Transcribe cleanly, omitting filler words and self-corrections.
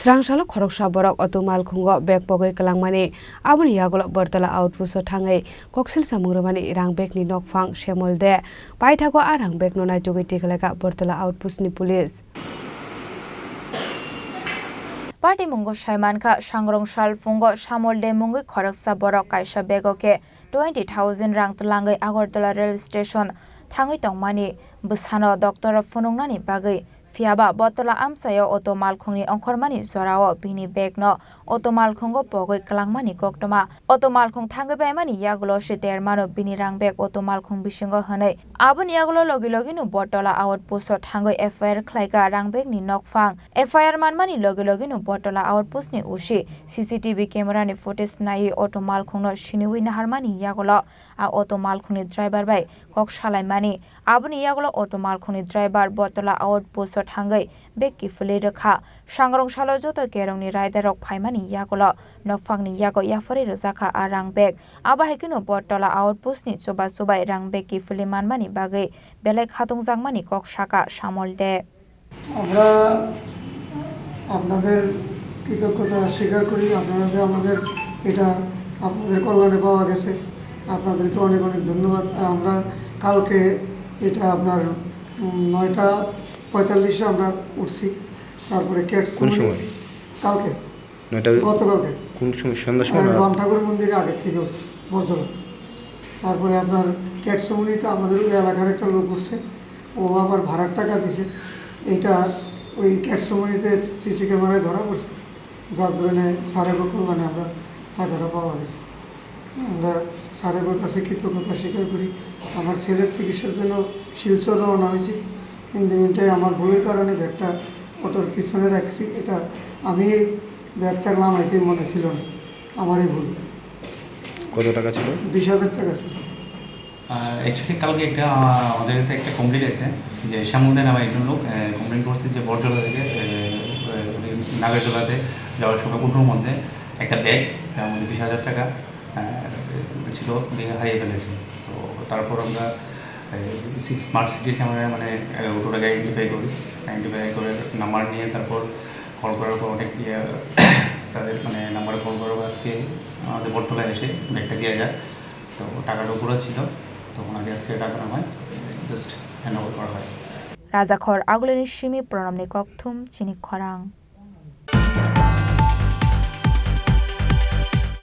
Srangsalo khoroksa borok otomal khungo beg Pogwi Kwbangmani aboni yagolo Battala outpost thangai koksil samungromani rang beg ni nokfang semolde paithago arang beg no Naitogwi Tikhlaikha Battala outpost ni police Party mungo Shaimanka Shangrong Shal Fungo Shamolde Mungi Khoroksa Borok Kaisa Begoke 20,000 rang tlangai Agortala rail station thangai tongmani busano doctor funungnani bagai Fiaba Battala amsayo auto malkhungni ongkhormani zorao bini bag no auto malkhungo Pogwi Kwbangmani koktoma auto malkhung thangai baimani yagulo shiter mano bini rang bag auto malkhung bisingo hanai aboni yagulo logi no Battala outpost thangai FIR khlaika rang bag ni nokfang FIR manmani logi no Battala outpost ni ushi CCTV camera ni footage nai auto malkhung no Chini naharmani yagulo a auto malkhung ni driver bai kok salaimani aboni yagulo auto malkhung ni driver Battala outpost thangai beki fule rakha sangrong salo joto kerong ni rider rok phaimani yagulo nokfang ni yago yafari rojaka arang bag aba hekino Battala outpost ni choba rang beki fule manmani bagai belai khatung jangmani kok saka samolde আমরা আপনাদের কৃতজ্ঞতা স্বীকার করি আপনারা যে আমাদের এটা আপনাদের কল্যাণে পাওয়া গেছে আপনাদেরকে অনেক অনেক ধন্যবাদ আমরা কালকে এটা আপনার 9:45 আমরা উঠছি তারপরে ক্যাটস কোন সময় কালকে 9টা গতকালকে কোন সময় সন্ধ্যা সময় রাম ঠাকুর মন্দিরে আগে থেকে উঠছি বর্তমান তারপরে আপনার ক্যাটসমনিতে আমাদের এলাকার একটা লোক উঠছে ও আবার ভাড়ার টাকা দিছে এটা ওই ক্যাটসমনিতে সিসি ক্যামেরায় ধরা পড়ছে যার জন্য সারেবের কল্যাণে আমরা টাকাটা পাওয়া গেছে আমরা সারেবের কাছে কৃতজ্ঞতা স্বীকার করি আমার ছেলের চিকিৎসার জন্য শিলচর রওনা হয়েছি ইন্দিমিনটাই আমার ভুলের কারণে ব্যাগটা অটোর পিছনে রাখছি এটা আমি ব্যাগটা নামাইতে মনে ছিল না আমারই ভুল কত টাকা ছিল 20,000 টাকা ছিল অ্যাকচুয়ালি কালকে একটা আমাদের কাছে একটা কমপ্লেন আছে যে সামুদ্রে নামে একজন লোক কমপ্লেন করছে যে বটজলা থেকে নাগরজলাতে যাওয়ার সময় কোটোর মধ্যে একটা ব্যাগ তার মধ্যে 20,000 টাকা ছিল ভেঙে হারিয়ে ফেলেছে তো তারপর আমরা স্মার্ট সিটির ক্যামেরায় মানে অটোটাকে আইডেন্টিফাই করে নাম্বার নিয়ে তারপর কল করার পর অনেক তাদের মানে নাম্বারে কল করার পর আজকে আমাদের বটতলায় এসে ব্যাগটা দেওয়া যায় তো টাকাটা পুরো ছিল তখন আগে আজকে টাকা না হয় জাস্ট হ্যান্ড ওভার করা হয় রাজা খর আগুলেনি সিমি প্রণামনি ককথুম চিনি খরাং